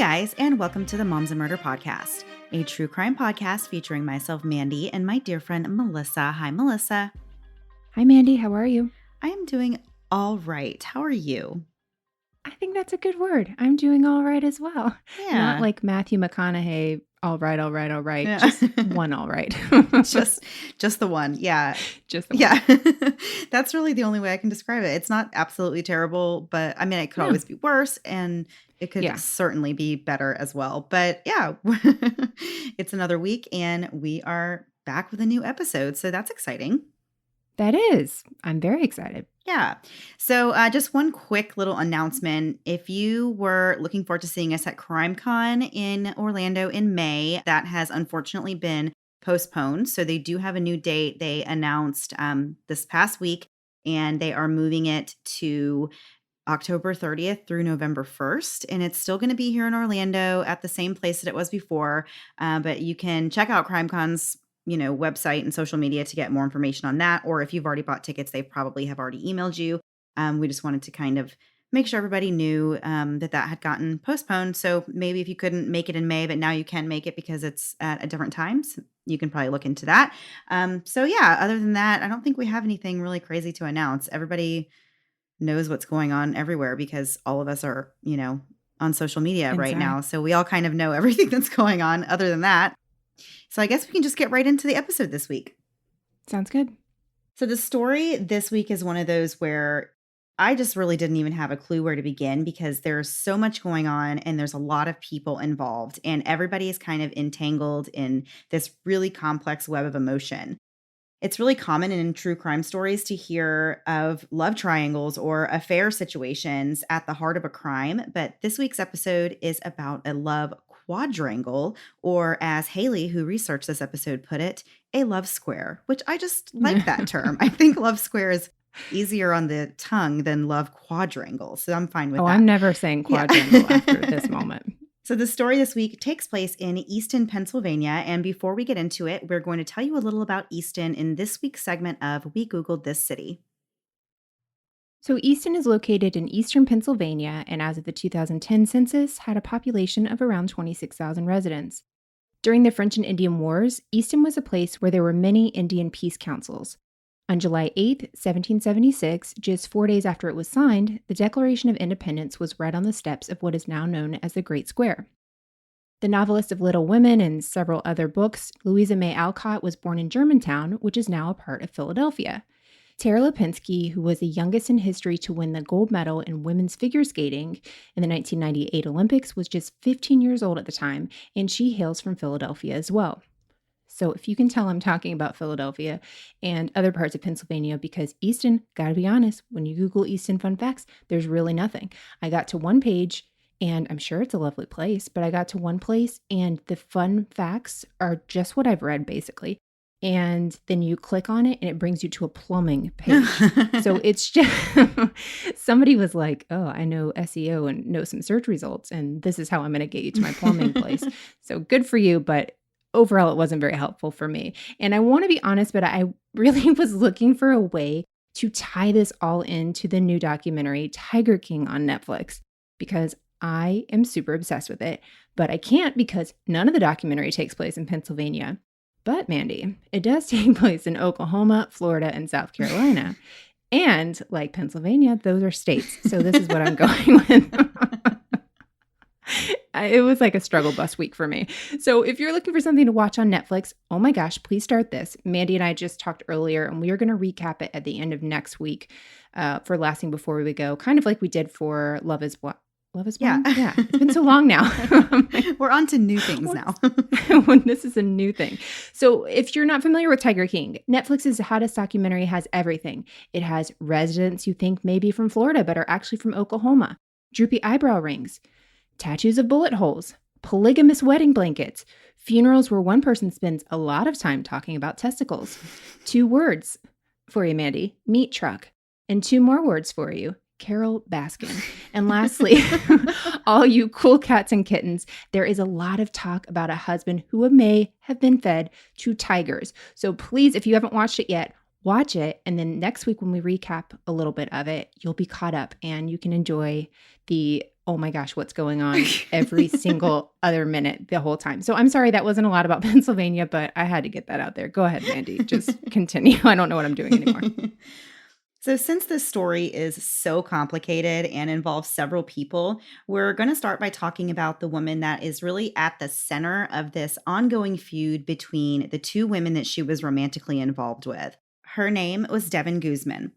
guys, and welcome to the Moms and Murder Podcast, a true crime podcast featuring myself, Mandy, and my dear friend, Melissa. Hi, Melissa. Hi, Mandy. How are you? I am doing all right. How are you? I think that's a good word. I'm doing all right as well. Yeah. Not like Matthew McConaughey, all right. Yeah. Just one all right. just the one. Yeah. Just the one. Yeah. That's really the only way I can describe it. It's not absolutely terrible, but I mean, it could always be worse, and it could certainly be better as well. But yeah, it's another week and we are back with a new episode. So that's exciting. That is. I'm very excited. Yeah. So just one quick little announcement. If you were looking forward to seeing us at CrimeCon in Orlando in May, that has unfortunately been postponed. So they do have a new date they announced this past week, and they are moving it to October 30th through November 1st. And it's still going to be here in Orlando at the same place that it was before. But you can check out CrimeCon's website and social media to get more information on that. Or if you've already bought tickets, they probably have already emailed you. We just wanted to kind of make sure everybody knew that had gotten postponed. So maybe if you couldn't make it in May, but now you can make it because it's at a different times, you can probably look into that. So yeah, other than that, I don't think we have anything really crazy to announce. Everybody knows what's going on everywhere because all of us are, on social media right now. So we all kind of know everything that's going on other than that. So I guess we can just get right into the episode this week. Sounds good. So the story this week is one of those where I just really didn't even have a clue where to begin because there's so much going on and there's a lot of people involved and everybody is kind of entangled in this really complex web of emotion. It's really common in true crime stories to hear of love triangles or affair situations at the heart of a crime, but this week's episode is about a love quadrangle, or as Haley, who researched this episode, put it, a love square, which I just like that term. I think love square is easier on the tongue than love quadrangle, so I'm fine with that. I'm never saying quadrangle after this moment. So the story this week takes place in Easton, Pennsylvania, and before we get into it, we're going to tell you a little about Easton in this week's segment of We Googled This City. So Easton is located in eastern Pennsylvania and as of the 2010 census had a population of around 26,000 residents. During the French and Indian Wars, Easton was a place where there were many Indian peace councils. On July 8, 1776, just 4 days after it was signed, the Declaration of Independence was read on the steps of what is now known as the Great Square. The novelist of Little Women and several other books, Louisa May Alcott was born in Germantown, which is now a part of Philadelphia. Tara Lipinski, who was the youngest in history to win the gold medal in women's figure skating in the 1998 Olympics, was just 15 years old at the time, and she hails from Philadelphia as well. So if you can tell, I'm talking about Philadelphia and other parts of Pennsylvania because Easton, gotta be honest, when you Google Easton fun facts, there's really nothing. I got to one page, and I'm sure it's a lovely place, but I got to one place, and the fun facts are just what I've read, basically. And then you click on it and it brings you to a plumbing page. So it's just, somebody was like, oh, I know SEO and know some search results, and this is how I'm going to get you to my plumbing place. So good for you, but overall it wasn't very helpful for me. And I want to be honest, but I really was looking for a way to tie this all into the new documentary Tiger King on Netflix because I am super obsessed with it, but I can't because none of the documentary takes place in Pennsylvania. But Mandy, it does take place in Oklahoma, Florida, and South Carolina. And like Pennsylvania, those are states. So this is what I'm going with. It was like a struggle bus week for me. So if you're looking for something to watch on Netflix, oh my gosh, please start this. Mandy and I just talked earlier, and we are going to recap it at the end of next week for Last Thing Before We Go, kind of like we did for Love Is Blind. Love is Blind? Yeah. It's been so long now. We're on to new things now. This is a new thing. So if you're not familiar with Tiger King, Netflix's hottest documentary has everything. It has residents you think may be from Florida but are actually from Oklahoma, droopy eyebrow rings, tattoos of bullet holes, polygamous wedding blankets, funerals where one person spends a lot of time talking about testicles, 2 words for you, Mandy, meat truck, and 2 more words for you, Carol Baskin. And lastly, all you cool cats and kittens, there is a lot of talk about a husband who may have been fed to tigers. So please, if you haven't watched it yet, Watch it, and then next week when we recap a little bit of it, you'll be caught up and you can enjoy the, oh my gosh, what's going on every single other minute the whole time. So I'm sorry that wasn't a lot about Pennsylvania, but I had to get that out there. Go ahead, Mandy. Just continue. I don't know what I'm doing anymore. So, since this story is so complicated and involves several people, we're going to start by talking about the woman that is really at the center of this ongoing feud between the two women that she was romantically involved with. Her name was Devon Guzman.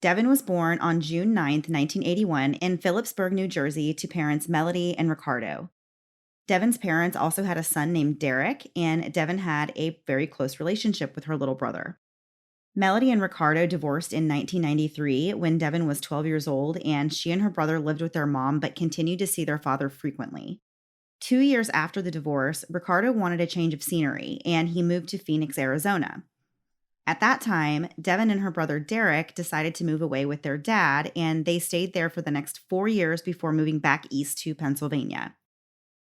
Devon was born on June 9th, 1981, in Phillipsburg, New Jersey, to parents Melody and Ricardo. Devon's parents also had a son named Derek, and Devon had a very close relationship with her little brother. Melody and Ricardo divorced in 1993 when Devon was 12 years old, and she and her brother lived with their mom but continued to see their father frequently. 2 years after the divorce, Ricardo wanted a change of scenery, and he moved to Phoenix, Arizona. At that time, Devon and her brother Derek decided to move away with their dad, and they stayed there for the next 4 years before moving back east to Pennsylvania.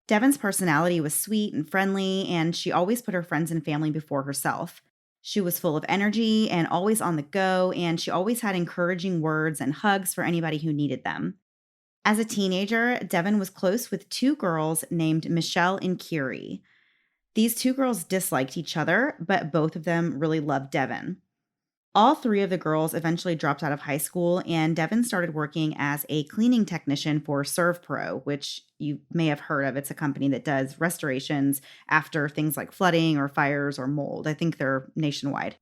Devon's personality was sweet and friendly, and she always put her friends and family before herself. She was full of energy and always on the go, and she always had encouraging words and hugs for anybody who needed them. As a teenager, Devon was close with two girls named Michelle and Curie. These two girls disliked each other, but both of them really loved Devon. All three of the girls eventually dropped out of high school, and Devon started working as a cleaning technician for ServPro, which you may have heard of. It's a company that does restorations after things like flooding or fires or mold. I think they're nationwide.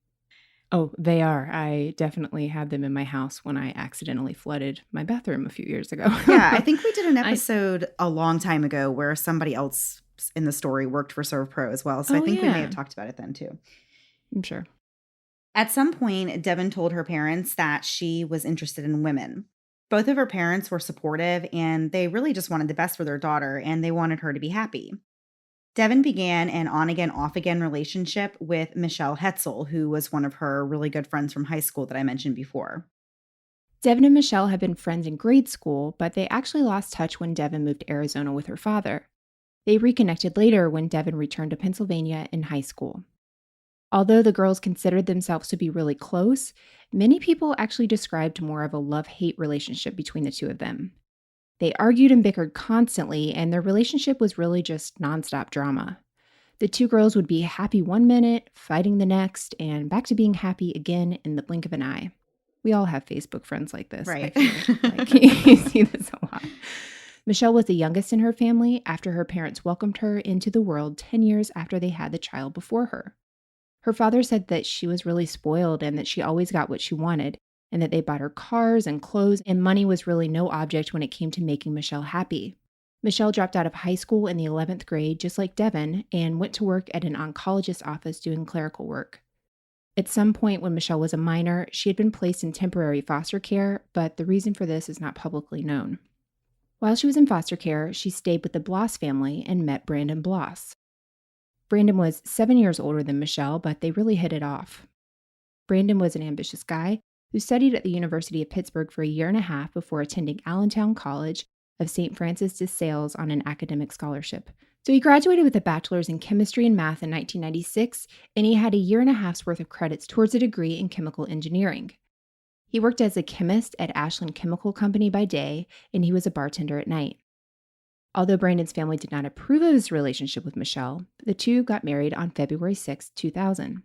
Oh, they are. I definitely had them in my house when I accidentally flooded my bathroom a few years ago. Yeah, I think we did an episode a long time ago where somebody else in the story worked for ServPro as well. So I think we may have talked about it then too. I'm sure. At some point, Devon told her parents that she was interested in women. Both of her parents were supportive, and they really just wanted the best for their daughter, and they wanted her to be happy. Devon began an on-again, off-again relationship with Michelle Hetzel, who was one of her really good friends from high school that I mentioned before. Devon and Michelle had been friends in grade school, but they actually lost touch when Devon moved to Arizona with her father. They reconnected later when Devon returned to Pennsylvania in high school. Although the girls considered themselves to be really close, many people actually described more of a love-hate relationship between the two of them. They argued and bickered constantly, and their relationship was really just nonstop drama. The two girls would be happy one minute, fighting the next, and back to being happy again in the blink of an eye. We all have Facebook friends like this. Right. I feel like you see this a lot. Michelle was the youngest in her family after her parents welcomed her into the world 10 years after they had the child before her. Her father said that she was really spoiled and that she always got what she wanted, and that they bought her cars and clothes, and money was really no object when it came to making Michelle happy. Michelle dropped out of high school in the 11th grade, just like Devon, and went to work at an oncologist's office doing clerical work. At some point when Michelle was a minor, she had been placed in temporary foster care, but the reason for this is not publicly known. While she was in foster care, she stayed with the Bloss family and met Brandon Bloss. Brandon was 7 years older than Michelle, but they really hit it off. Brandon was an ambitious guy who studied at the University of Pittsburgh for a year and a half before attending Allentown College of St. Francis de Sales on an academic scholarship. So he graduated with a bachelor's in chemistry and math in 1996, and he had a year and a half's worth of credits towards a degree in chemical engineering. He worked as a chemist at Ashland Chemical Company by day, and he was a bartender at night. Although Brandon's family did not approve of his relationship with Michelle, the two got married on February 6, 2000.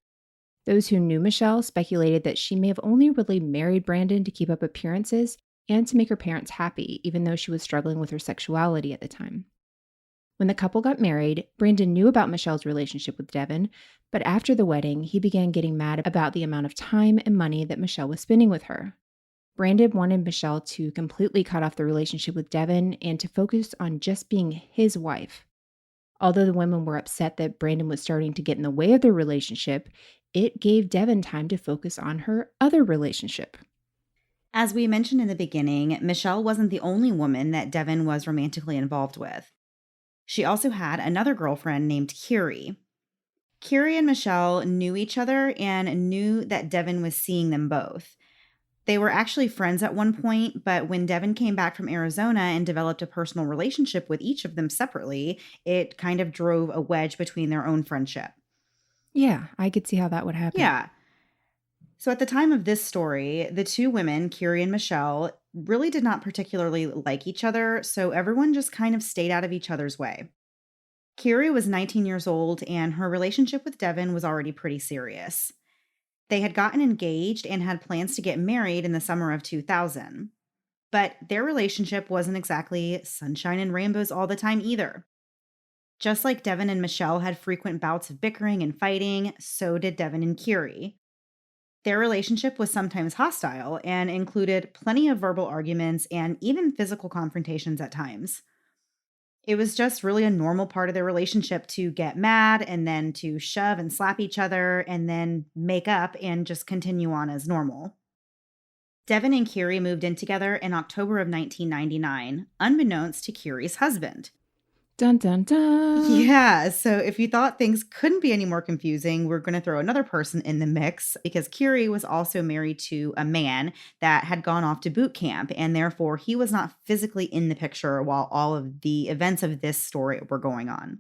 Those who knew Michelle speculated that she may have only really married Brandon to keep up appearances and to make her parents happy, even though she was struggling with her sexuality at the time. When the couple got married, Brandon knew about Michelle's relationship with Devon, but after the wedding, he began getting mad about the amount of time and money that Michelle was spending with her. Brandon wanted Michelle to completely cut off the relationship with Devon and to focus on just being his wife. Although the women were upset that Brandon was starting to get in the way of their relationship, it gave Devon time to focus on her other relationship. As we mentioned in the beginning, Michelle wasn't the only woman that Devon was romantically involved with. She also had another girlfriend named Curie. Curie and Michelle knew each other and knew that Devon was seeing them both. They were actually friends at one point, but when Devon came back from Arizona and developed a personal relationship with each of them separately, it kind of drove a wedge between their own friendship. Yeah, I could see how that would happen. Yeah. So at the time of this story, the two women, Curie and Michelle, really did not particularly like each other, so everyone just kind of stayed out of each other's way. Curie was 19 years old, and her relationship with Devon was already pretty serious. They had gotten engaged and had plans to get married in the summer of 2000. But their relationship wasn't exactly sunshine and rainbows all the time either. Just like Devon and Michelle had frequent bouts of bickering and fighting, so did Devon and Curie. Their relationship was sometimes hostile and included plenty of verbal arguments and even physical confrontations at times. It was just really a normal part of their relationship to get mad and then to shove and slap each other and then make up and just continue on as normal. Devon and Curie moved in together in October of 1999, unbeknownst to Curie's husband. Dun dun dun. Yeah, so if you thought things couldn't be any more confusing, we're going to throw another person in the mix because Curie was also married to a man that had gone off to boot camp, and therefore he was not physically in the picture while all of the events of this story were going on.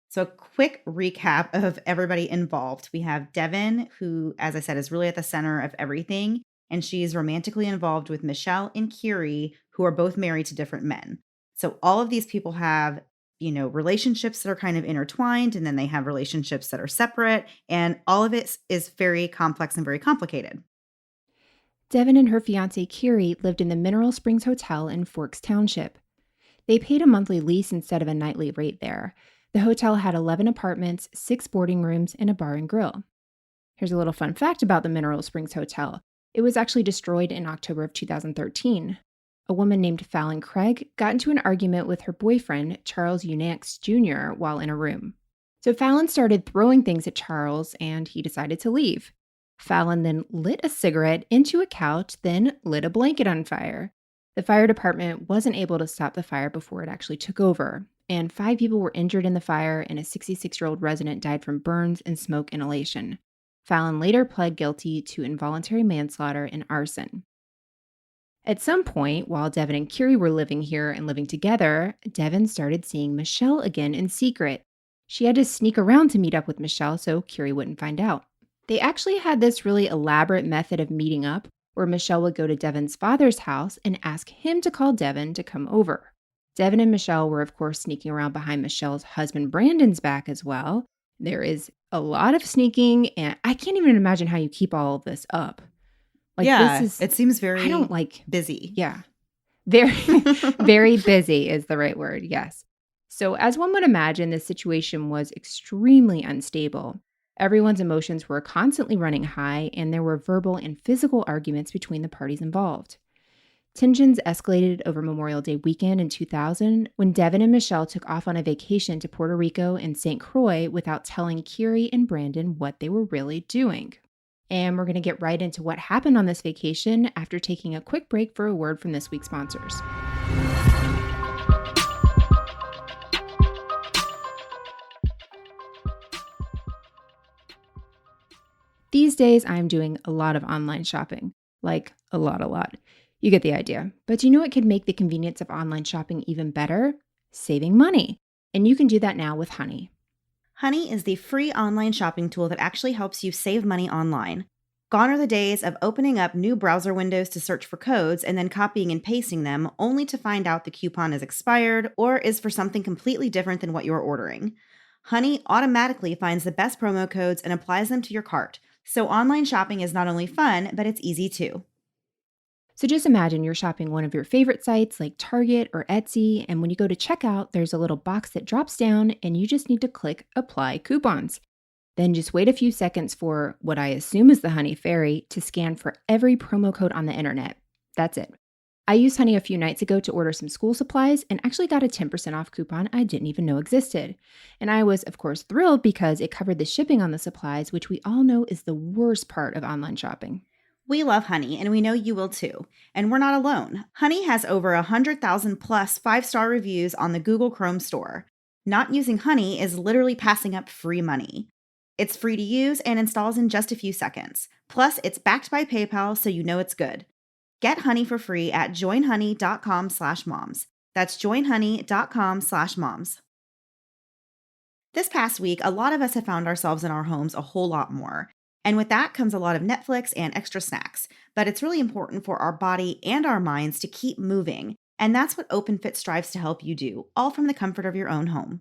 So, a quick recap of everybody involved. We have Devon, who, as I said, is really at the center of everything, and she's romantically involved with Michelle and Curie, who are both married to different men. So, all of these people have, relationships that are kind of intertwined, and then they have relationships that are separate, and all of it is very complex and very complicated. Devon and her fiance Curie lived in the Mineral Springs Hotel in Forks Township. They paid a monthly lease instead of a nightly rate there. The hotel had 11 apartments, 6 boarding rooms, and a bar and grill. Here's a little fun fact about the Mineral Springs Hotel. It was actually destroyed in October of 2013. A woman named Fallon Craig got into an argument with her boyfriend, Charles Unanx Jr., while in a room. So Fallon started throwing things at Charles, and he decided to leave. Fallon then lit a cigarette into a couch, then lit a blanket on fire. The fire department wasn't able to stop the fire before it actually took over, and 5 people were injured in the fire, and a 66-year-old resident died from burns and smoke inhalation. Fallon later pled guilty to involuntary manslaughter and arson. At some point, while Devon and Curie were living here and living together, Devon started seeing Michelle again in secret. She had to sneak around to meet up with Michelle so Curie wouldn't find out. They actually had this really elaborate method of meeting up where Michelle would go to Devon's father's house and ask him to call Devon to come over. Devon and Michelle were, of course, sneaking around behind Michelle's husband Brandon's back as well. There is a lot of sneaking, and I can't even imagine how you keep all of this up. Yeah, This is, it seems very I don't like, busy. yeah, very, very busy is the right word, yes. So as one would imagine, the situation was extremely unstable. Everyone's emotions were constantly running high, and there were verbal and physical arguments between the parties involved. Tensions escalated over Memorial Day weekend in 2000 when Devon and Michelle took off on a vacation to Puerto Rico and St. Croix without telling Curie and Brandon what they were really doing. And we're going to get right into what happened on this vacation after taking a quick break for a word from this week's sponsors. These days, I'm doing a lot of online shopping. Like, a lot. You get the idea. But do you know what could make the convenience of online shopping even better? Saving money. And you can do that now with Honey. Honey is the free online shopping tool that actually helps you save money online. Gone are the days of opening up new browser windows to search for codes and then copying and pasting them only to find out the coupon is expired or is for something completely different than what you're ordering. Honey automatically finds the best promo codes and applies them to your cart. So online shopping is not only fun, but it's easy too. So just imagine you're shopping one of your favorite sites like Target or Etsy, and when you go to checkout, there's a little box that drops down and you just need to click Apply Coupons. Then just wait a few seconds for what I assume is the Honey Fairy to scan for every promo code on the internet. That's it. I used Honey a few nights ago to order some school supplies and actually got a 10% off coupon I didn't even know existed. And I was, of course, thrilled because it covered the shipping on the supplies, which we all know is the worst part of online shopping. We love Honey, and we know you will too. And we're not alone. Honey has over 100,000 plus 5-star reviews on the Google Chrome store. Not using Honey is literally passing up free money. It's free to use and installs in just a few seconds. Plus, it's backed by PayPal, so you know it's good. Get Honey for free at joinhoney.com/moms. That's joinhoney.com/moms. This past week, a lot of us have found ourselves in our homes a whole lot more. And with that comes a lot of Netflix and extra snacks. But it's really important for our body and our minds to keep moving. And that's what OpenFit strives to help you do, all from the comfort of your own home.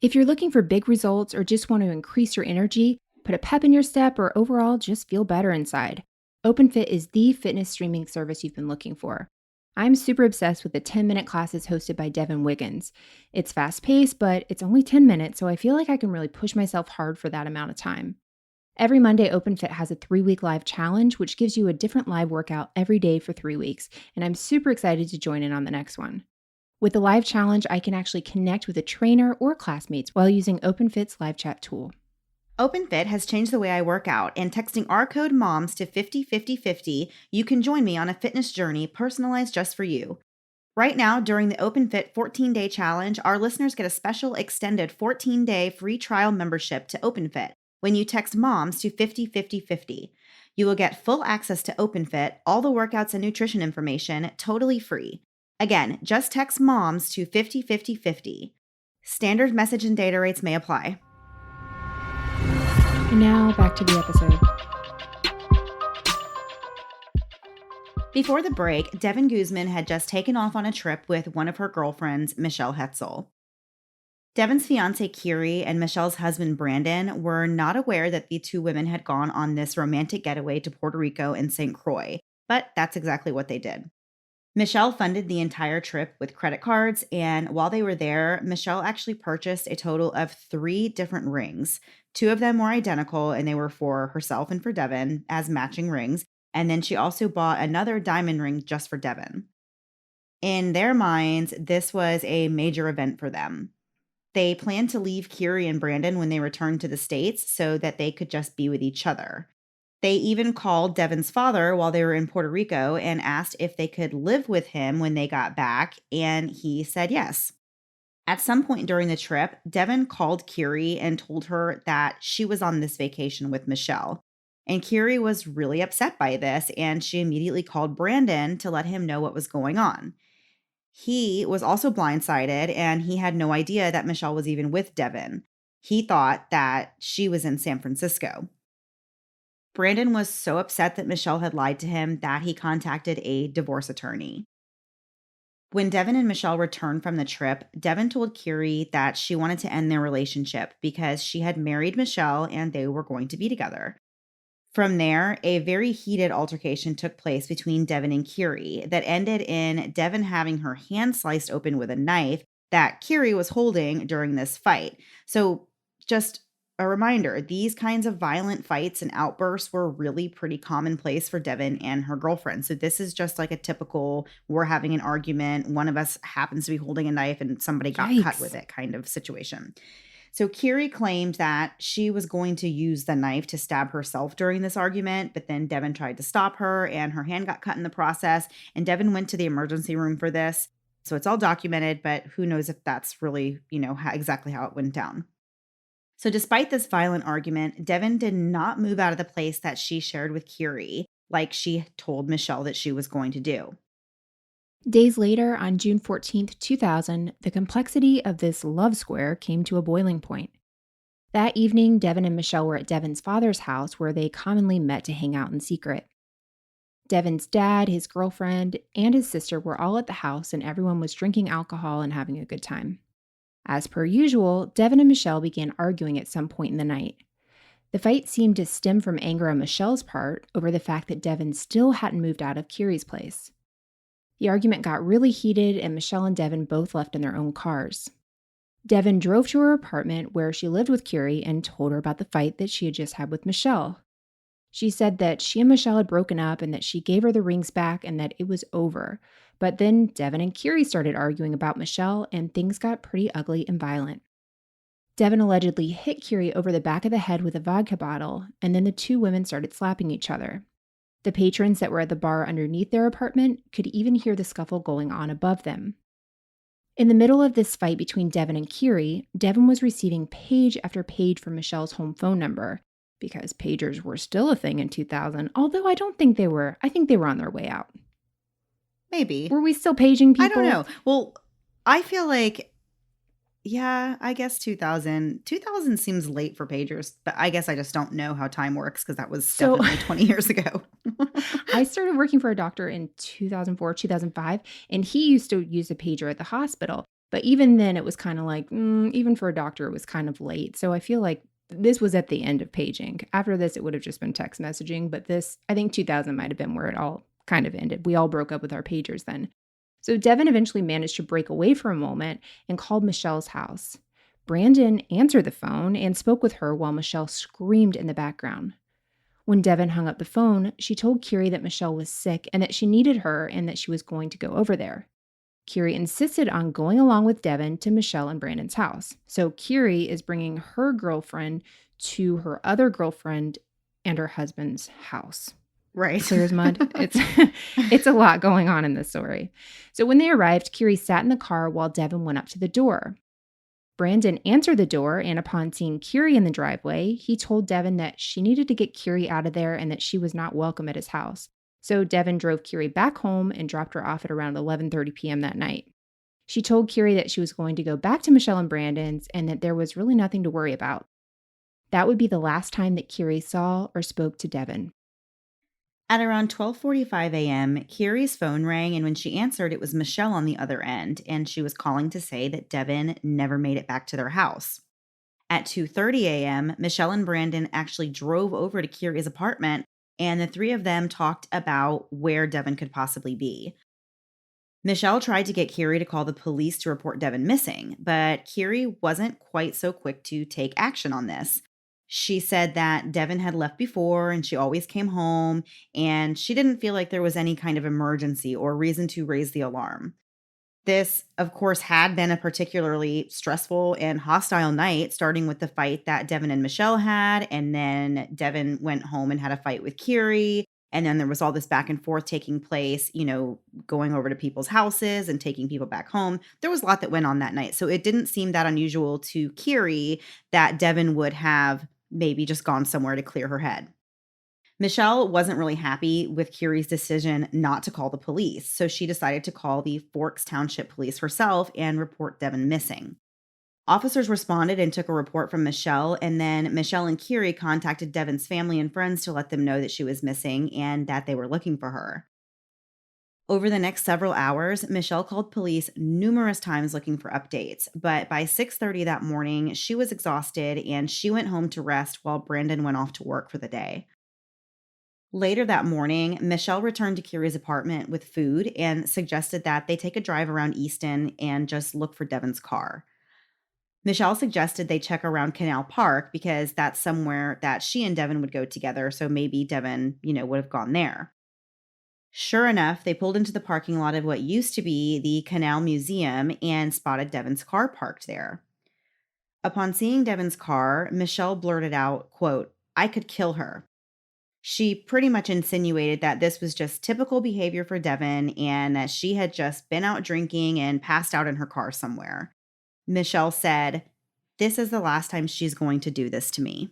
If you're looking for big results or just want to increase your energy, put a pep in your step, or overall just feel better inside, OpenFit is the fitness streaming service you've been looking for. I'm super obsessed with the 10-minute classes hosted by Devon Wiggins. It's fast paced, but it's only 10 minutes, so I feel like I can really push myself hard for that amount of time. Every Monday, OpenFit has a 3-week live challenge, which gives you a different live workout every day for 3 weeks, and I'm super excited to join in on the next one. With the live challenge, I can actually connect with a trainer or classmates while using OpenFit's live chat tool. OpenFit has changed the way I work out, and texting our code MOMS to 505050, you can join me on a fitness journey personalized just for you. Right now, during the OpenFit 14-day challenge, our listeners get a special extended 14-day free trial membership to OpenFit when you text MOMS to 505050. You will get full access to OpenFit, all the workouts and nutrition information, totally free. Again, just text MOMS to 505050. Standard message and data rates may apply. And now, back to the episode. Before the break, Devon Guzman had just taken off on a trip with one of her girlfriends, Michelle Hetzel. Devon's fiancée, Kiri, and Michelle's husband, Brandon, were not aware that the two women had gone on this romantic getaway to Puerto Rico and St. Croix, but that's exactly what they did. Michelle funded the entire trip with credit cards, and while they were there, Michelle actually purchased a total of 3 different rings. 2 of them were identical, and they were for herself and for Devon as matching rings, and then she also bought another diamond ring just for Devon. In their minds, this was a major event for them. They planned to leave Kiri and Brandon when they returned to the States so that they could just be with each other. They even called Devon's father while they were in Puerto Rico and asked if they could live with him when they got back, and he said yes. At some point during the trip, Devon called Kiri and told her that she was on this vacation with Michelle. And Kiri was really upset by this, and she immediately called Brandon to let him know what was going on. He was also blindsided, and he had no idea that Michelle was even with Devon. He thought that she was in San Francisco. Brandon was so upset that Michelle had lied to him that he contacted a divorce attorney. When Devon and Michelle returned from the trip, Devon told Kiri that she wanted to end their relationship because she had married Michelle and they were going to be together. From there, a very heated altercation took place between Devon and Kiri that ended in Devon having her hand sliced open with a knife that Kiri was holding during this fight. So just a reminder, these kinds of violent fights and outbursts were really pretty commonplace for Devon and her girlfriend. So this is just like a typical, we're having an argument, one of us happens to be holding a knife and somebody got cut with it kind of situation. So Kiri claimed that she was going to use the knife to stab herself during this argument, but then Devon tried to stop her and her hand got cut in the process, and Devon went to the emergency room for this. So it's all documented, but who knows if that's really, exactly how it went down. So despite this violent argument, Devon did not move out of the place that she shared with Kiri, like she told Michelle that she was going to do. Days later, on June 14th, 2000, the complexity of this love square came to a boiling point. That evening, Devon and Michelle were at Devon's father's house where they commonly met to hang out in secret. Devon's dad, his girlfriend, and his sister were all at the house, and everyone was drinking alcohol and having a good time. As per usual, Devon and Michelle began arguing at some point in the night. The fight seemed to stem from anger on Michelle's part over the fact that Devon still hadn't moved out of Kiri's place. The argument got really heated, and Michelle and Devon both left in their own cars. Devon drove to her apartment where she lived with Kiri and told her about the fight that she had just had with Michelle. She said that she and Michelle had broken up and that she gave her the rings back and that it was over. But then Devon and Kiri started arguing about Michelle, and things got pretty ugly and violent. Devon allegedly hit Kiri over the back of the head with a vodka bottle, and then the two women started slapping each other. The patrons that were at the bar underneath their apartment could even hear the scuffle going on above them. In the middle of this fight between Devon and Kiri, Devon was receiving page after page from Michelle's home phone number, because pagers were still a thing in 2000, although I think they were on their way out. Maybe. Were we still paging people? I don't know. Well, I feel like Yeah, I guess 2000. 2000 seems late for pagers, but I guess I just don't know how time works because that was So definitely 20 years ago. I started working for a doctor in 2004, 2005, and he used to use a pager at the hospital. But even then, it was kind of like, even for a doctor, it was kind of late. So I feel like this was at the end of paging. After this, it would have just been text messaging. But this, I think 2000 might have been where it all kind of ended. We all broke up with our pagers then. So Devon eventually managed to break away for a moment and called Michelle's house. Brandon answered the phone and spoke with her while Michelle screamed in the background. When Devon hung up the phone, she told Kiri that Michelle was sick and that she needed her and that she was going to go over there. Kiri insisted on going along with Devon to Michelle and Brandon's house. So Kiri is bringing her girlfriend to her other girlfriend and her husband's house. Right. Clear as mud. It's it's a lot going on in this story. So when they arrived, Kiri sat in the car while Devon went up to the door. Brandon answered the door, and upon seeing Kiri in the driveway, he told Devon that she needed to get Kiri out of there and that she was not welcome at his house. So Devon drove Kiri back home and dropped her off at around 11:30 p.m. that night. She told Kiri that she was going to go back to Michelle and Brandon's and that there was really nothing to worry about. That would be the last time that Kiri saw or spoke to Devon. At around 12:45 a.m., Kiri's phone rang, and when she answered, it was Michelle on the other end, and she was calling to say that Devon never made it back to their house. At 2:30 a.m., Michelle and Brandon actually drove over to Kiri's apartment, and the three of them talked about where Devon could possibly be. Michelle tried to get Kiri to call the police to report Devon missing, but Kiri wasn't quite so quick to take action on this. She said that Devon had left before and she always came home, and she didn't feel like there was any kind of emergency or reason to raise the alarm. This, of course, had been a particularly stressful and hostile night, starting with the fight that Devon and Michelle had. And then Devon went home and had a fight with Kiri. And then there was all this back and forth taking place, going over to people's houses and taking people back home. There was a lot that went on that night. So it didn't seem that unusual to Kiri that Devon would have maybe just gone somewhere to clear her head. Michelle wasn't really happy with Kiri's decision not to call the police, so she decided to call the Forks Township Police herself and report Devon missing. Officers responded and took a report from Michelle, and then Michelle and Kiri contacted Devon's family and friends to let them know that she was missing and that they were looking for her. Over the next several hours, Michelle called police numerous times looking for updates, but by 6:30 that morning, she was exhausted and she went home to rest while Brandon went off to work for the day. Later that morning, Michelle returned to Kiri's apartment with food and suggested that they take a drive around Easton and just look for Devon's car. Michelle suggested they check around Canal Park because that's somewhere that she and Devon would go together, so maybe Devon, would have gone there. Sure enough, they pulled into the parking lot of what used to be the Canal Museum and spotted Devon's car parked there. Upon seeing Devon's car, Michelle blurted out, quote, "I could kill her." She pretty much insinuated that this was just typical behavior for Devon and that she had just been out drinking and passed out in her car somewhere. Michelle said, "This is the last time she's going to do this to me."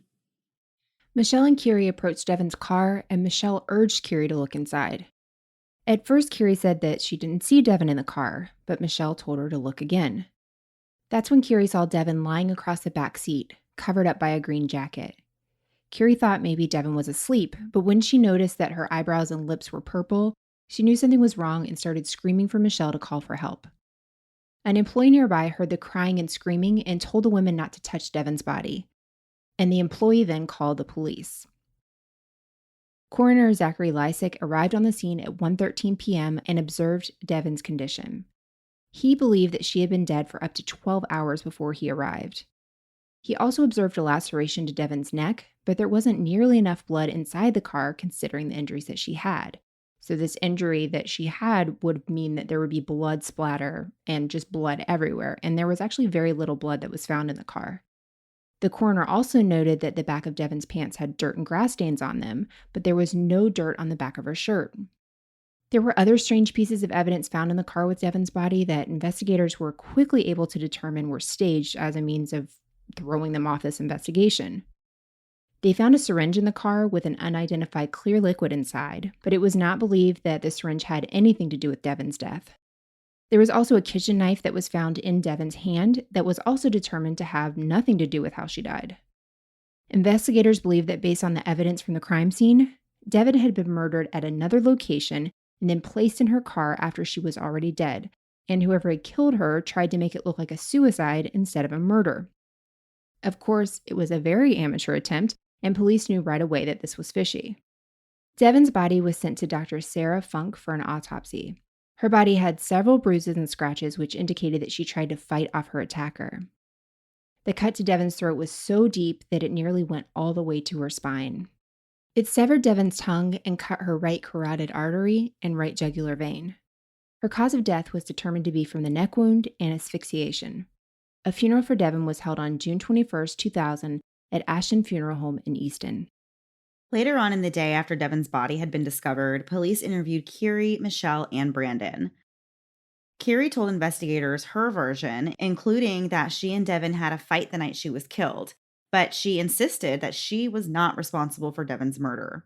Michelle and Kiri approached Devon's car, and Michelle urged Kiri to look inside. At first, Kiri said that she didn't see Devon in the car, but Michelle told her to look again. That's when Kiri saw Devon lying across the back seat, covered up by a green jacket. Kiri thought maybe Devon was asleep, but when she noticed that her eyebrows and lips were purple, she knew something was wrong and started screaming for Michelle to call for help. An employee nearby heard the crying and screaming and told the women not to touch Devon's body, and the employee then called the police. Coroner Zachary Lysick arrived on the scene at 1:13 p.m. and observed Devon's condition. He believed that she had been dead for up to 12 hours before he arrived. He also observed a laceration to Devon's neck, but there wasn't nearly enough blood inside the car considering the injuries that she had. So this injury that she had would mean that there would be blood splatter and just blood everywhere, and there was actually very little blood that was found in the car. The coroner also noted that the back of Devon's pants had dirt and grass stains on them, but there was no dirt on the back of her shirt. There were other strange pieces of evidence found in the car with Devon's body that investigators were quickly able to determine were staged as a means of throwing them off this investigation. They found a syringe in the car with an unidentified clear liquid inside, but it was not believed that the syringe had anything to do with Devon's death. There was also a kitchen knife that was found in Devon's hand that was also determined to have nothing to do with how she died. Investigators believe that based on the evidence from the crime scene, Devon had been murdered at another location and then placed in her car after she was already dead, and whoever had killed her tried to make it look like a suicide instead of a murder. Of course, it was a very amateur attempt, and police knew right away that this was fishy. Devon's body was sent to Dr. Sarah Funk for an autopsy. Her body had several bruises and scratches, which indicated that she tried to fight off her attacker. The cut to Devon's throat was so deep that it nearly went all the way to her spine. It severed Devon's tongue and cut her right carotid artery and right jugular vein. Her cause of death was determined to be from the neck wound and asphyxiation. A funeral for Devon was held on June 21st, 2000 at Ashton Funeral Home in Easton. Later on in the day after Devon's body had been discovered, police interviewed Kiri, Michelle, and Brandon. Kiri told investigators her version, including that she and Devon had a fight the night she was killed, but she insisted that she was not responsible for Devon's murder.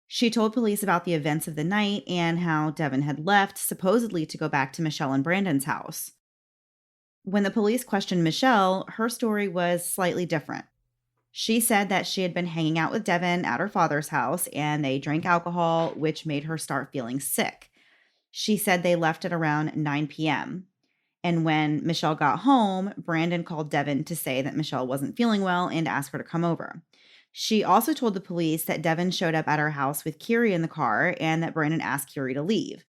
She told police about the events of the night and how Devon had left, supposedly to go back to Michelle and Brandon's house. When the police questioned Michelle, her story was slightly different. She said that she had been hanging out with Devon at her father's house and they drank alcohol, which made her start feeling sick. She said they left at around 9 p.m. And when Michelle got home, Brandon called Devon to say that Michelle wasn't feeling well and asked her to come over. She also told the police that Devon showed up at her house with Kiri in the car and that Brandon asked Kiri to leave.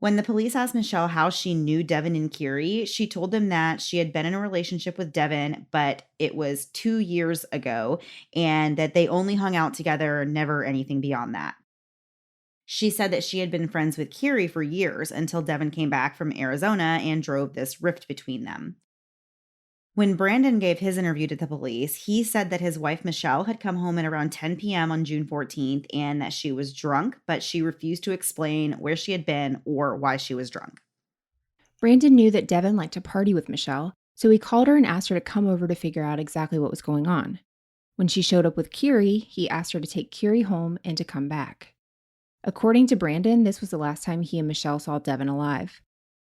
When the police asked Michelle how she knew Devon and Kiri, she told them that she had been in a relationship with Devon, but it was 2 years ago, and that they only hung out together, never anything beyond that. She said that she had been friends with Kiri for years until Devon came back from Arizona and drove this rift between them. When Brandon gave his interview to the police, he said that his wife Michelle had come home at around 10 p.m. on June 14th and that she was drunk, but she refused to explain where she had been or why she was drunk. Brandon knew that Devon liked to party with Michelle, so he called her and asked her to come over to figure out exactly what was going on. When she showed up with Kiri, he asked her to take Kiri home and to come back. According to Brandon, this was the last time he and Michelle saw Devon alive.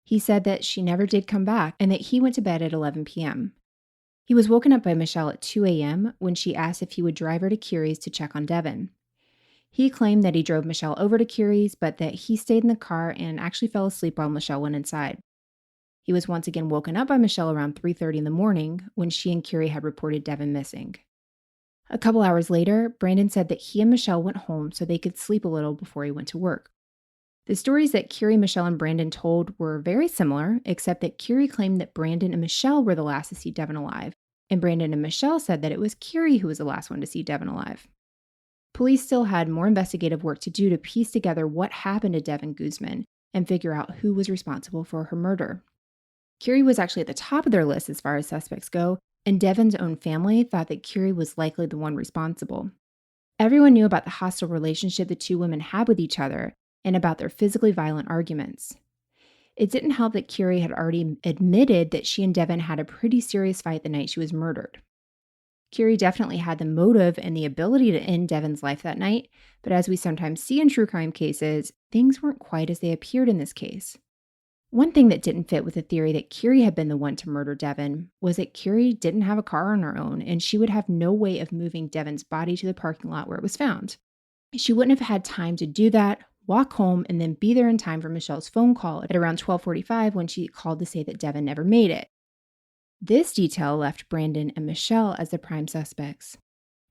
He said that she never did come back and that he went to bed at 11 p.m. He was woken up by Michelle at 2 a.m. when she asked if he would drive her to Kiri's to check on Devon. He claimed that he drove Michelle over to Kiri's, but that he stayed in the car and actually fell asleep while Michelle went inside. He was once again woken up by Michelle around 3:30 in the morning when she and Kiri had reported Devon missing. A couple hours later, Brandon said that he and Michelle went home so they could sleep a little before he went to work. The stories that Kiri, Michelle, and Brandon told were very similar, except that Kiri claimed that Brandon and Michelle were the last to see Devon alive, and Brandon and Michelle said that it was Kiri who was the last one to see Devon alive. Police still had more investigative work to do to piece together what happened to Devon Guzman and figure out who was responsible for her murder. Kiri was actually at the top of their list as far as suspects go, and Devon's own family thought that Kiri was likely the one responsible. Everyone knew about the hostile relationship the two women had with each other and about their physically violent arguments. It didn't help that Kiri had already admitted that she and Devon had a pretty serious fight the night she was murdered. Kiri definitely had the motive and the ability to end Devon's life that night, but as we sometimes see in true crime cases, things weren't quite as they appeared in this case. One thing that didn't fit with the theory that Kiri had been the one to murder Devon was that Kiri didn't have a car on her own, and she would have no way of moving Devon's body to the parking lot where it was found. She wouldn't have had time to do that, walk home, and then be there in time for Michelle's phone call at around 12:45 when she called to say that Devon never made it. This detail left Brandon and Michelle as the prime suspects.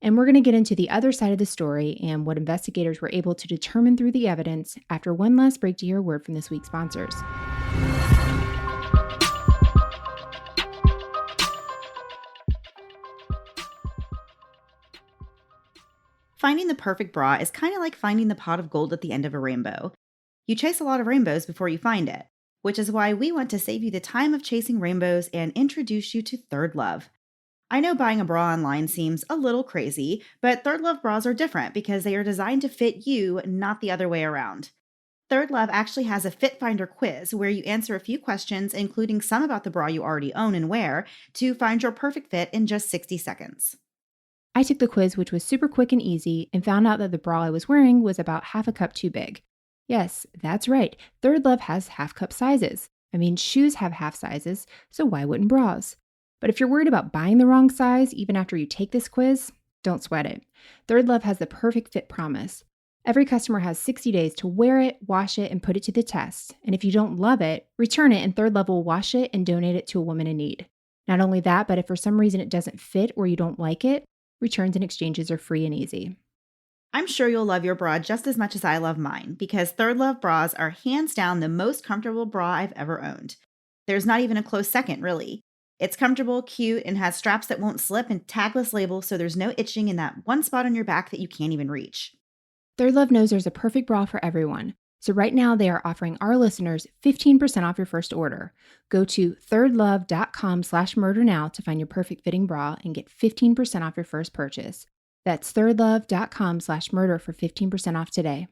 And we're going to get into the other side of the story and what investigators were able to determine through the evidence after one last break to hear a word from this week's sponsors. Finding the perfect bra is kind of like finding the pot of gold at the end of a rainbow. You chase a lot of rainbows before you find it, which is why we want to save you the time of chasing rainbows and introduce you to Third Love. I know buying a bra online seems a little crazy, but Third Love bras are different because they are designed to fit you, not the other way around. Third Love actually has a Fit Finder quiz where you answer a few questions, including some about the bra you already own and wear, to find your perfect fit in just 60 seconds. I took the quiz, which was super quick and easy, and found out that the bra I was wearing was about half a cup too big. Yes, that's right. Third Love has half cup sizes. I mean, shoes have half sizes, so why wouldn't bras? But if you're worried about buying the wrong size even after you take this quiz, don't sweat it. Third Love has the perfect fit promise. Every customer has 60 days to wear it, wash it, and put it to the test. And if you don't love it, return it and Third Love will wash it and donate it to a woman in need. Not only that, but if for some reason it doesn't fit or you don't like it, returns and exchanges are free and easy. I'm sure you'll love your bra just as much as I love mine because Third Love bras are hands down the most comfortable bra I've ever owned. There's not even a close second, really. It's comfortable, cute, and has straps that won't slip and tagless labels so there's no itching in that one spot on your back that you can't even reach. Third Love knows there's a perfect bra for everyone. So right now they are offering our listeners 15% off your first order. Go to thirdlove.com/murder now to find your perfect fitting bra and get 15% off your first purchase. That's thirdlove.com/murder for 15% off today.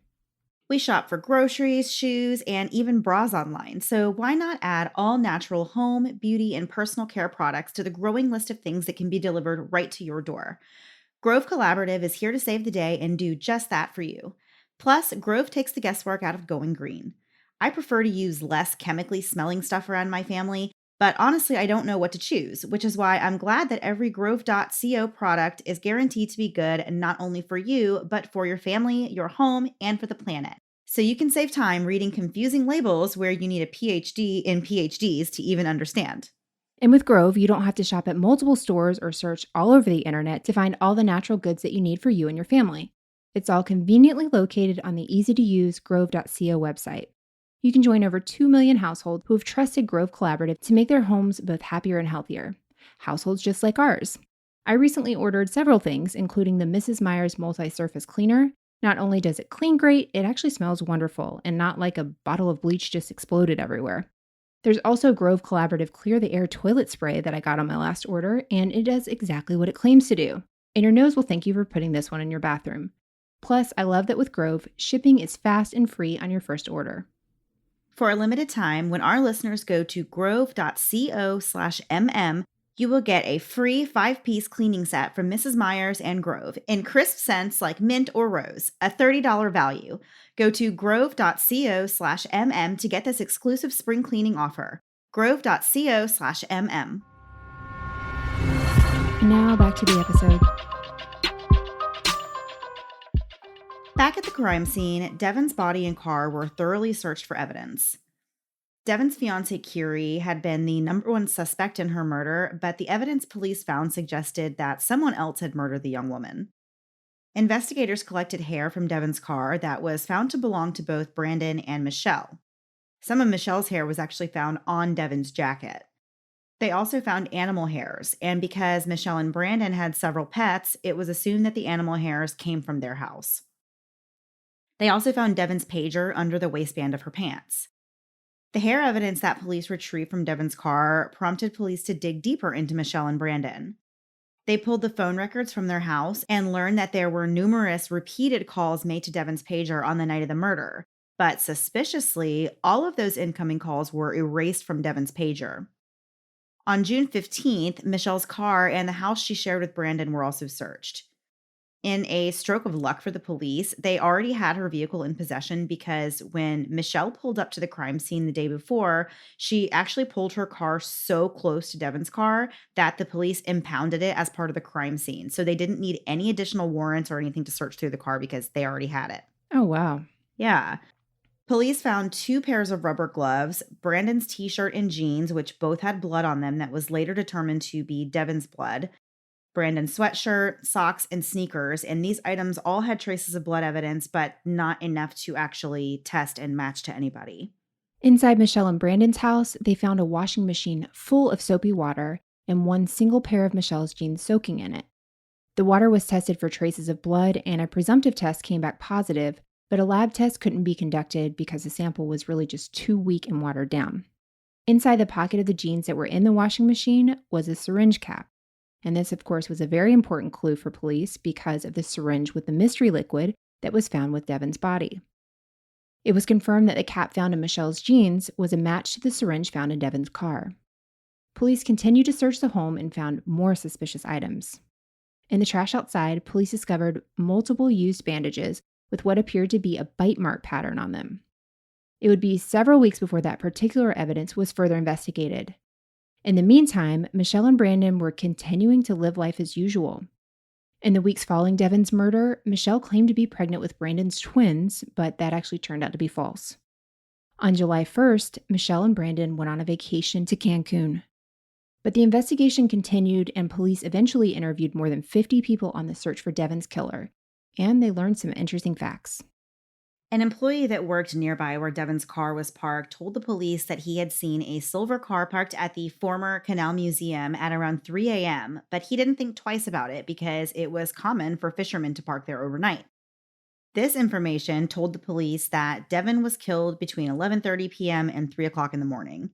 We shop for groceries, shoes, and even bras online, so why not add all natural home, beauty, and personal care products to the growing list of things that can be delivered right to your door? Grove Collaborative is here to save the day and do just that for you. Plus, Grove takes the guesswork out of going green. I prefer to use less chemically smelling stuff around my family, but honestly, I don't know what to choose, which is why I'm glad that every Grove.co product is guaranteed to be good not only for you, but for your family, your home, and for the planet. So you can save time reading confusing labels where you need a PhD in PhDs to even understand. And with Grove, you don't have to shop at multiple stores or search all over the internet to find all the natural goods that you need for you and your family. It's all conveniently located on the easy-to-use Grove.co website. You can join over 2 million households who have trusted Grove Collaborative to make their homes both happier and healthier. Households just like ours. I recently ordered several things, including the Mrs. Meyer's multi-surface cleaner. Not only does it clean great, it actually smells wonderful and not like a bottle of bleach just exploded everywhere. There's also Grove Collaborative Clear the Air toilet spray that I got on my last order, and it does exactly what it claims to do. And your nose will thank you for putting this one in your bathroom. Plus, I love that with Grove, shipping is fast and free on your first order. For a limited time, when our listeners go to grove.co/mm, you will get a free 5-piece cleaning set from Mrs. Meyer's and Grove in crisp scents like mint or rose, a $30 value. Go to grove.co/mm to get this exclusive spring cleaning offer. grove.co/mm. Now back to the episode. Back at the crime scene, Devon's body and car were thoroughly searched for evidence. Devon's fiancée, Curie, had been the number one suspect in her murder, but the evidence police found suggested that someone else had murdered the young woman. Investigators collected hair from Devon's car that was found to belong to both Brandon and Michelle. Some of Michelle's hair was actually found on Devon's jacket. They also found animal hairs, and because Michelle and Brandon had several pets, it was assumed that the animal hairs came from their house. They also found Devon's pager under the waistband of her pants. The hair evidence that police retrieved from Devon's car prompted police to dig deeper into Michelle and Brandon. They pulled the phone records from their house and learned that there were numerous repeated calls made to Devon's pager on the night of the murder. But suspiciously, all of those incoming calls were erased from Devon's pager. On June 15th, Michelle's car and the house she shared with Brandon were also searched. In a stroke of luck for the police, they already had her vehicle in possession because when Michelle pulled up to the crime scene the day before, she actually pulled her car so close to Devon's car that the police impounded it as part of the crime scene. So they didn't need any additional warrants or anything to search through the car because they already had it. Oh, wow. Yeah. Police found 2 pairs of rubber gloves, Brandon's t-shirt and jeans, which both had blood on them that was later determined to be Devon's blood, Brandon's sweatshirt, socks, and sneakers, and these items all had traces of blood evidence, but not enough to actually test and match to anybody. Inside Michelle and Brandon's house, they found a washing machine full of soapy water and one single pair of Michelle's jeans soaking in it. The water was tested for traces of blood, and a presumptive test came back positive, but a lab test couldn't be conducted because the sample was really just too weak and watered down. Inside the pocket of the jeans that were in the washing machine was a syringe cap. And this, of course, was a very important clue for police because of the syringe with the mystery liquid that was found with Devon's body. It was confirmed that the cap found in Michelle's jeans was a match to the syringe found in Devon's car. Police continued to search the home and found more suspicious items. In the trash outside, police discovered multiple used bandages with what appeared to be a bite mark pattern on them. It would be several weeks before that particular evidence was further investigated. In the meantime, Michelle and Brandon were continuing to live life as usual. In the weeks following Devon's murder, Michelle claimed to be pregnant with Brandon's twins, but that actually turned out to be false. On July 1st, Michelle and Brandon went on a vacation to Cancun. But the investigation continued, and police eventually interviewed more than 50 people on the search for Devon's killer, and they learned some interesting facts. An employee that worked nearby where Devon's car was parked told the police that he had seen a silver car parked at the former Canal Museum at around 3 a.m., but he didn't think twice about it because it was common for fishermen to park there overnight. This information told the police that Devon was killed between 11:30 p.m. and 3 o'clock in the morning.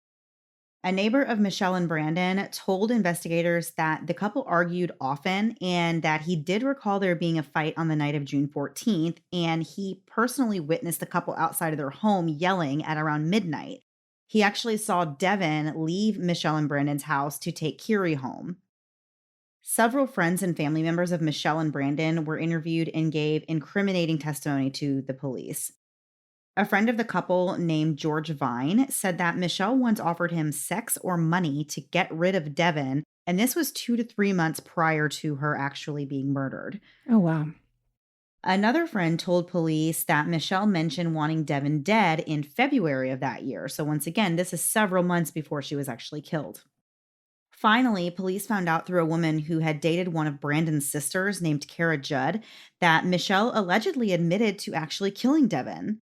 A neighbor of Michelle and Brandon told investigators that the couple argued often and that he did recall there being a fight on the night of June 14th, and he personally witnessed the couple outside of their home yelling at around midnight. He actually saw Devon leave Michelle and Brandon's house to take Kiri home. Several friends and family members of Michelle and Brandon were interviewed and gave incriminating testimony to the police. A friend of the couple named George Vine said that Michelle once offered him sex or money to get rid of Devon, and this was 2 to 3 months prior to her actually being murdered. Oh, wow. Another friend told police that Michelle mentioned wanting Devon dead in February of that year. So once again, this is several months before she was actually killed. Finally, police found out through a woman who had dated one of Brandon's sisters named Kara Judd that Michelle allegedly admitted to actually killing Devon.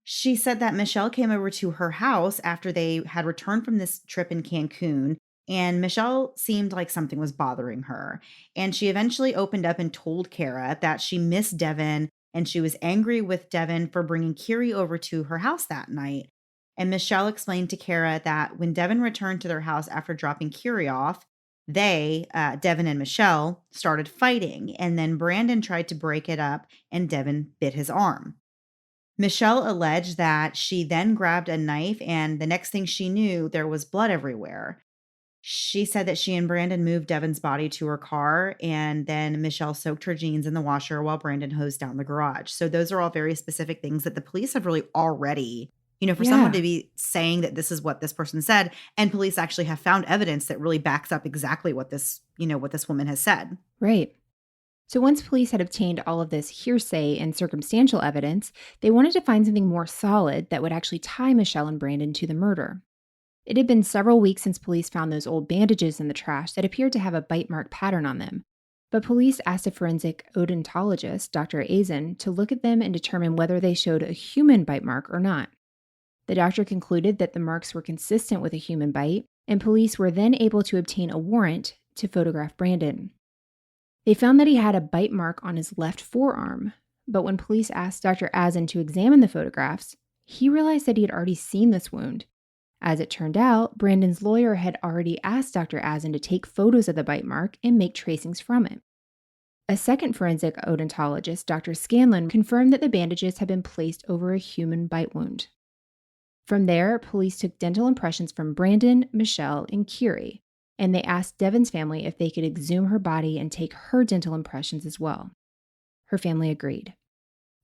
She said that Michelle came over to her house after they had returned from this trip in Cancun, and Michelle seemed like something was bothering her. And she eventually opened up and told Kara that she missed Devon and she was angry with Devon for bringing Kiri over to her house that night. And Michelle explained to Kara that when Devon returned to their house after dropping Kiri off, Devon and Michelle, started fighting. And then Brandon tried to break it up and Devon bit his arm. Michelle alleged that she then grabbed a knife, and the next thing she knew, there was blood everywhere. She said that she and Brandon moved Devon's body to her car, and then Michelle soaked her jeans in the washer while Brandon hosed down the garage. So those are all very specific things that the police have really already, for someone to be saying that this is what this person said, and police actually have found evidence that really backs up exactly what this woman has said. Right. So once police had obtained all of this hearsay and circumstantial evidence, they wanted to find something more solid that would actually tie Michelle and Brandon to the murder. It had been several weeks since police found those old bandages in the trash that appeared to have a bite mark pattern on them. But police asked a forensic odontologist, Dr. Azen, to look at them and determine whether they showed a human bite mark or not. The doctor concluded that the marks were consistent with a human bite, and police were then able to obtain a warrant to photograph Brandon. They found that he had a bite mark on his left forearm, but when police asked Dr. Azen to examine the photographs, he realized that he had already seen this wound. As it turned out, Brandon's lawyer had already asked Dr. Azen to take photos of the bite mark and make tracings from it. A second forensic odontologist, Dr. Scanlon, confirmed that the bandages had been placed over a human bite wound. From there, police took dental impressions from Brandon, Michelle, and Kiri, and they asked Devon's family if they could exhume her body and take her dental impressions as well. Her family agreed.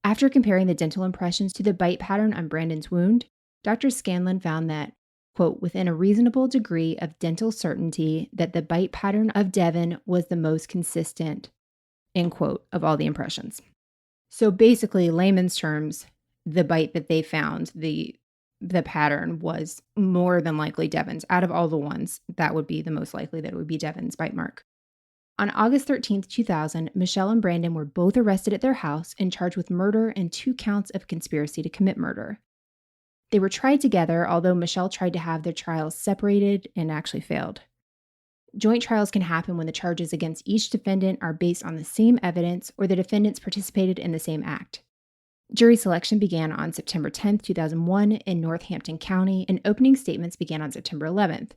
After comparing the dental impressions to the bite pattern on Brandon's wound, Dr. Scanlon found that, quote, within a reasonable degree of dental certainty that the bite pattern of Devon was the most consistent, end quote, of all the impressions. So basically, layman's terms, the bite that they found, the pattern was more than likely Devon's. Out of all the ones, that would be the most likely that it would be Devon's bite mark. On August 13th, 2000, Michelle and Brandon were both arrested at their house and charged with murder and 2 counts of conspiracy to commit murder. They were tried together, although Michelle tried to have their trials separated and actually failed. Joint trials can happen when the charges against each defendant are based on the same evidence or the defendants participated in the same act. Jury selection began on September 10, 2001 in Northampton County, and opening statements began on September 11th.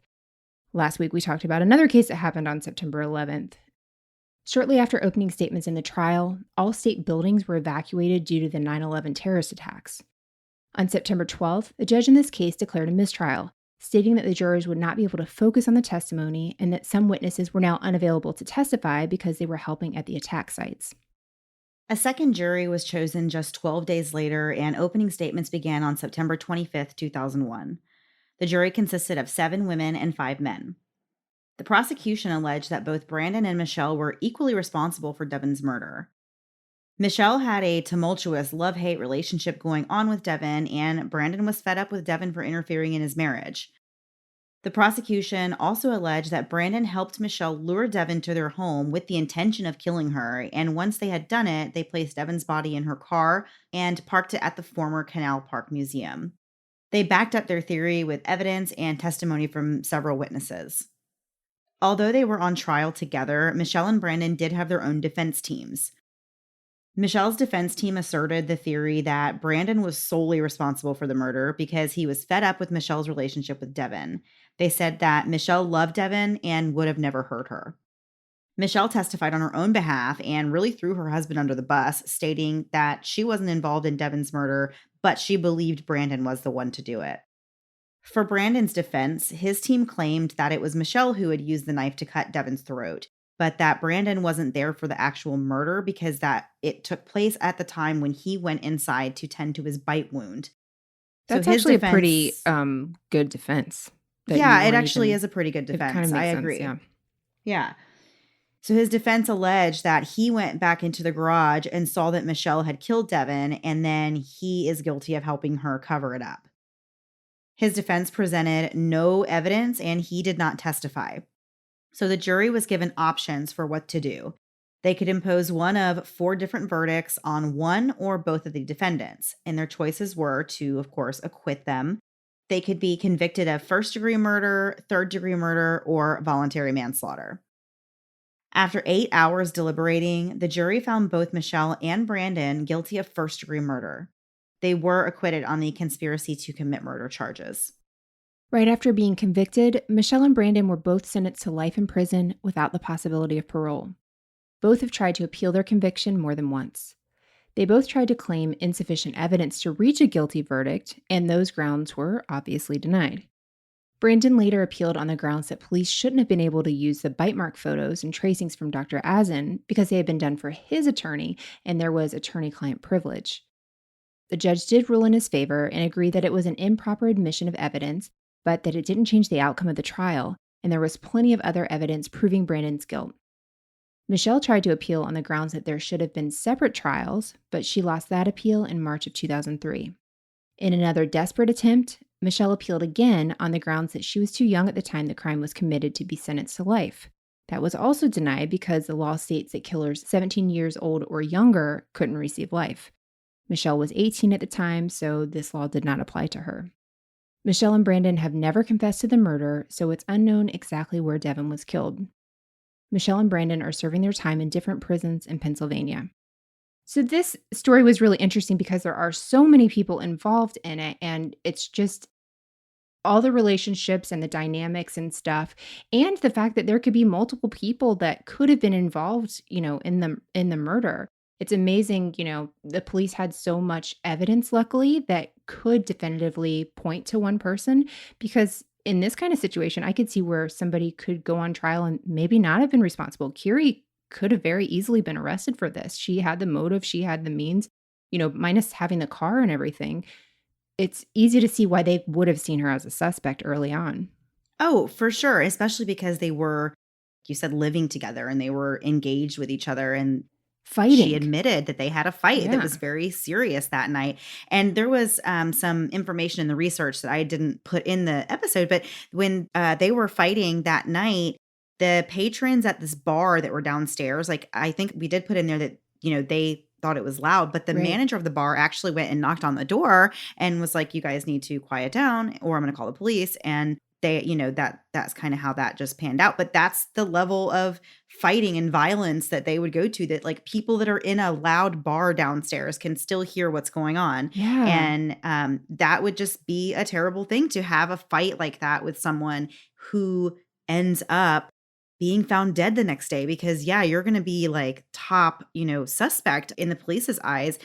Last week, we talked about another case that happened on September 11th. Shortly after opening statements in the trial, all state buildings were evacuated due to the 9/11 terrorist attacks. On September 12th, the judge in this case declared a mistrial, stating that the jurors would not be able to focus on the testimony and that some witnesses were now unavailable to testify because they were helping at the attack sites. A second jury was chosen just 12 days later, and opening statements began on September 25th, 2001. The jury consisted of 7 women and 5 men. The prosecution alleged that both Brandon and Michelle were equally responsible for Devon's murder. Michelle had a tumultuous love-hate relationship going on with Devon, and Brandon was fed up with Devon for interfering in his marriage. The prosecution also alleged that Brandon helped Michelle lure Devon to their home with the intention of killing her, and once they had done it, they placed Devon's body in her car and parked it at the former Canal Park Museum. They backed up their theory with evidence and testimony from several witnesses. Although they were on trial together, Michelle and Brandon did have their own defense teams. Michelle's defense team asserted the theory that Brandon was solely responsible for the murder because he was fed up with Michelle's relationship with Devon. They said that Michelle loved Devon and would have never hurt her. Michelle testified on her own behalf and really threw her husband under the bus, stating that she wasn't involved in Devon's murder, but she believed Brandon was the one to do it. For Brandon's defense, his team claimed that it was Michelle who had used the knife to cut Devon's throat, but that Brandon wasn't there for the actual murder because that it took place at the time when he went inside to tend to his bite wound. So That's his actually defense, a pretty good defense. Yeah, it actually is a pretty good defense. It kind of makes I sense, agree. yeah. Yeah. So his defense alleged that he went back into the garage and saw that Michelle had killed Devon, and then he is guilty of helping her cover it up. His defense presented no evidence and he did not testify. So the jury was given options for what to do. They could impose one of 4 different verdicts on one or both of the defendants, and their choices were to, of course, acquit them. They could be convicted of first-degree murder, third-degree murder, or voluntary manslaughter. After 8 hours deliberating, the jury found both Michelle and Brandon guilty of first-degree murder. They were acquitted on the conspiracy to commit murder charges. Right after being convicted, Michelle and Brandon were both sentenced to life in prison without the possibility of parole. Both have tried to appeal their conviction more than once. They both tried to claim insufficient evidence to reach a guilty verdict, and those grounds were obviously denied. Brandon later appealed on the grounds that police shouldn't have been able to use the bite mark photos and tracings from Dr. Azen because they had been done for his attorney and there was attorney-client privilege. The judge did rule in his favor and agreed that it was an improper admission of evidence, but that it didn't change the outcome of the trial, and there was plenty of other evidence proving Brandon's guilt. Michelle tried to appeal on the grounds that there should have been separate trials, but she lost that appeal in March of 2003. In another desperate attempt, Michelle appealed again on the grounds that she was too young at the time the crime was committed to be sentenced to life. That was also denied because the law states that killers 17 years old or younger couldn't receive life. Michelle was 18 at the time, so this law did not apply to her. Michelle and Brandon have never confessed to the murder, so it's unknown exactly where Devon was killed. Michelle and Brandon are serving their time in different prisons in Pennsylvania. So this story was really interesting because there are so many people involved in it, and it's just all the relationships and the dynamics and stuff, and the fact that there could be multiple people that could have been involved, in the murder. It's amazing, the police had so much evidence, luckily, that could definitively point to one person, because in this kind of situation, I could see where somebody could go on trial and maybe not have been responsible. Curie could have very easily been arrested for this. She had the motive, she had the means, minus having the car and everything. It's easy to see why they would have seen her as a suspect early on. Oh, for sure, especially because they were, you said, living together and they were engaged with each other, and fighting. She admitted that they had a fight that was very serious that night. And there was some information in the research that I didn't put in the episode, but when they were fighting that night, the patrons at this bar that were downstairs, like I think we did put in there that, they thought it was loud, but the manager of the bar actually went and knocked on the door and was like, you guys need to quiet down or I'm going to call the police. And they, that's kind of how that just panned out. But that's the level of fighting and violence that they would go to, that like people that are in a loud bar downstairs can still hear what's going on. Yeah. And that would just be a terrible thing to have a fight like that with someone who ends up being found dead the next day, because you're going to be like top, suspect in the police's eyes.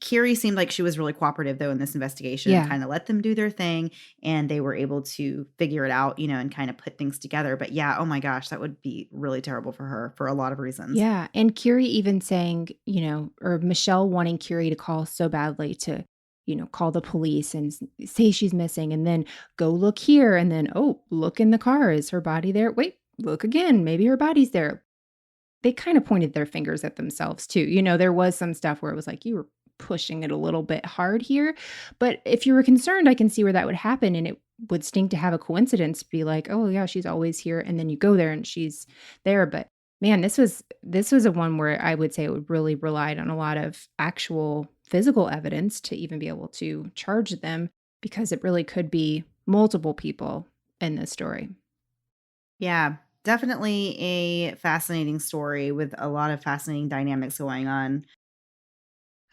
Kiri seemed like she was really cooperative, though, in this investigation, Yeah. kind of let them do their thing, and they were able to figure it out, and kind of put things together. But yeah, oh my gosh, that would be really terrible for her for a lot of reasons. Yeah. And Curie even saying, or Michelle wanting Curie to call so badly to, call the police and say she's missing and then go look here. And then, oh, look in the car. Is her body there? Wait, look again. Maybe her body's there. They kind of pointed their fingers at themselves too. There was some stuff where it was like, you were pushing it a little bit hard here. But if you were concerned, I can see where that would happen. And it would stink to have a coincidence be like, oh yeah, she's always here. And then you go there and she's there. But man, this was a one where I would say it would really relied on a lot of actual physical evidence to even be able to charge them, because it really could be multiple people in this story. Yeah, definitely a fascinating story with a lot of fascinating dynamics going on.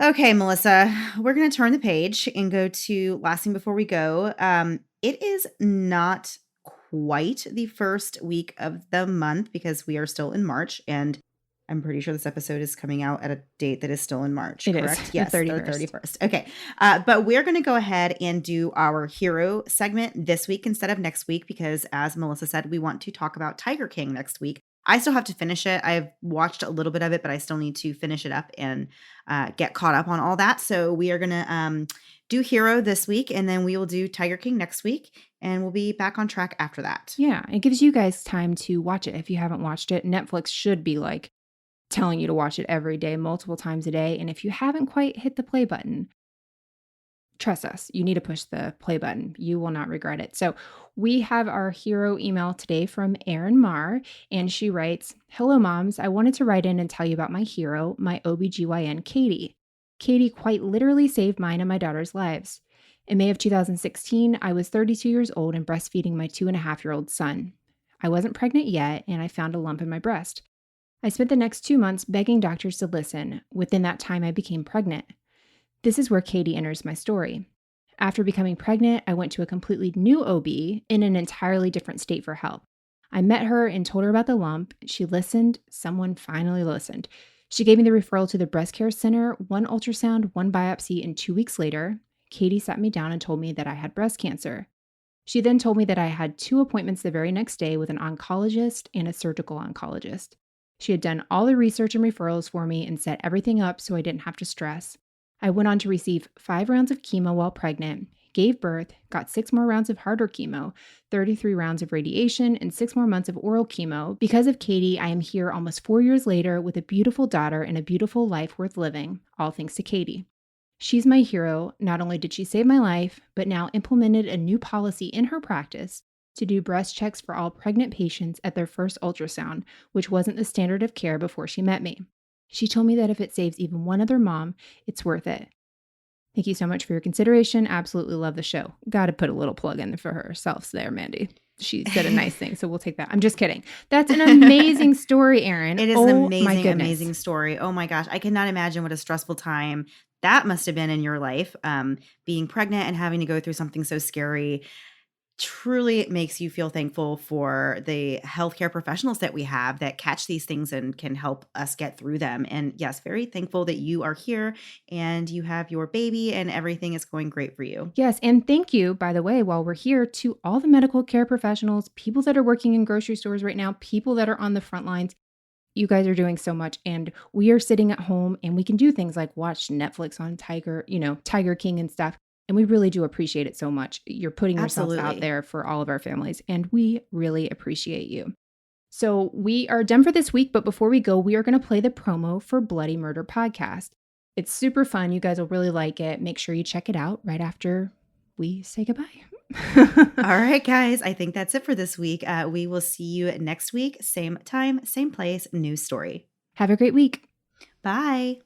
Okay, Melissa, we're going to turn the page and go to last thing before we go. It is not quite the first week of the month because we are still in March, and I'm pretty sure this episode is coming out at a date that is still in March, It correct? is, Yes, the the 31st. 31st. Okay. But we're going to go ahead and do our hero segment this week instead of next week because, as Melissa said, we want to talk about Tiger King next week. I still have to finish it. I've watched a little bit of it, but I still need to finish it up and get caught up on all that. So we are going to do Hero this week, and then we will do Tiger King next week, and we'll be back on track after that. Yeah, it gives you guys time to watch it. If you haven't watched it, Netflix should be like telling you to watch it every day, multiple times a day. And if you haven't quite hit the play button, trust us, you need to push the play button. You will not regret it. So we have our hero email today from Erin Marr, and she writes, "Hello, moms. I wanted to write in and tell you about my hero, my OBGYN, Katie. Katie quite literally saved mine and my daughter's lives. In May of 2016, I was 32 years old and breastfeeding my 2.5-year-old son. I wasn't pregnant yet, and I found a lump in my breast. I spent the next 2 months begging doctors to listen. Within that time, I became pregnant. This is where Katie enters my story. After becoming pregnant, I went to a completely new OB in an entirely different state for help. I met her and told her about the lump. She listened. Someone finally listened. She gave me the referral to the breast care center, 1 ultrasound, 1 biopsy, and 2 weeks later, Katie sat me down and told me that I had breast cancer. She then told me that I had 2 appointments the very next day with an oncologist and a surgical oncologist. She had done all the research and referrals for me and set everything up so I didn't have to stress. I went on to receive 5 rounds of chemo while pregnant, gave birth, got 6 more rounds of harder chemo, 33 rounds of radiation, and 6 more months of oral chemo. Because of Katie, I am here almost 4 years later with a beautiful daughter and a beautiful life worth living, all thanks to Katie. She's my hero. Not only did she save my life, but now implemented a new policy in her practice to do breast checks for all pregnant patients at their first ultrasound, which wasn't the standard of care before she met me. She told me that if it saves even one other mom, it's worth it. Thank you so much for your consideration. Absolutely love the show. Got to put a little plug in for herself there, Mandy. She said a nice thing, so we'll take that. I'm just kidding. That's an amazing story, Erin. It is an amazing story. Oh my gosh. I cannot imagine what a stressful time that must have been in your life, being pregnant and having to go through something so scary. Truly makes you feel thankful for the healthcare professionals that we have that catch these things and can help us get through them. And yes, very thankful that you are here and you have your baby and everything is going great for you. Yes. And thank you, by the way, while we're here, to all the medical care professionals, people that are working in grocery stores right now, people that are on the front lines. You guys are doing so much, and we are sitting at home and we can do things like watch Netflix on Tiger King and stuff. And we really do appreciate it so much. You're putting yourselves out there for all of our families, and we really appreciate you. So we are done for this week, but before we go, we are going to play the promo for Bloody Murder Podcast. It's super fun. You guys will really like it. Make sure you check it out right after we say goodbye. All right, guys. I think that's it for this week. We will see you next week. Same time, same place, new story. Have a great week. Bye.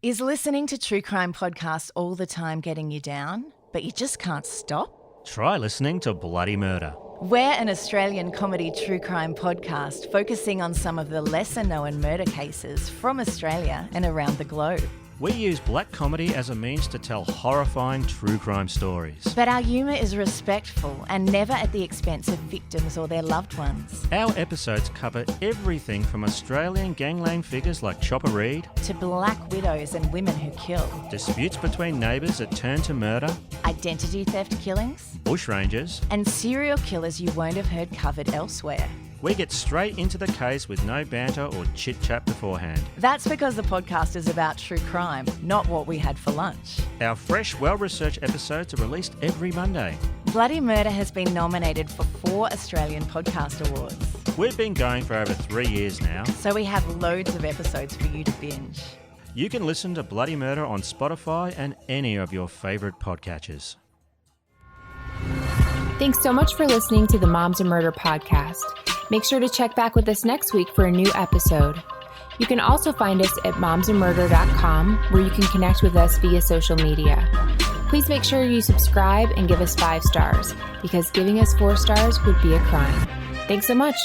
Is listening to true crime podcasts all the time getting you down, but you just can't stop? Try listening to Bloody Murder. We're an Australian comedy true crime podcast focusing on some of the lesser known murder cases from Australia and around the globe. We use black comedy as a means to tell horrifying true crime stories. But our humour is respectful and never at the expense of victims or their loved ones. Our episodes cover everything from Australian gangland figures like Chopper Read, To black widows and women who kill. disputes between neighbours that turn to murder, Identity theft killings. bushrangers. And serial killers you won't have heard covered elsewhere. We get straight into the case with no banter or chit-chat beforehand. That's because the podcast is about true crime, not what we had for lunch. Our fresh, well-researched episodes are released every Monday. Bloody Murder has been nominated for 4 Australian Podcast Awards. We've been going for over 3 years now. So we have loads of episodes for you to binge. You can listen to Bloody Murder on Spotify and any of your favourite podcatchers. Thanks so much for listening to the Moms and Murder podcast. Make sure to check back with us next week for a new episode. You can also find us at momsandmurder.com, where you can connect with us via social media. Please make sure you subscribe and give us 5 stars, because giving us 4 stars would be a crime. Thanks so much.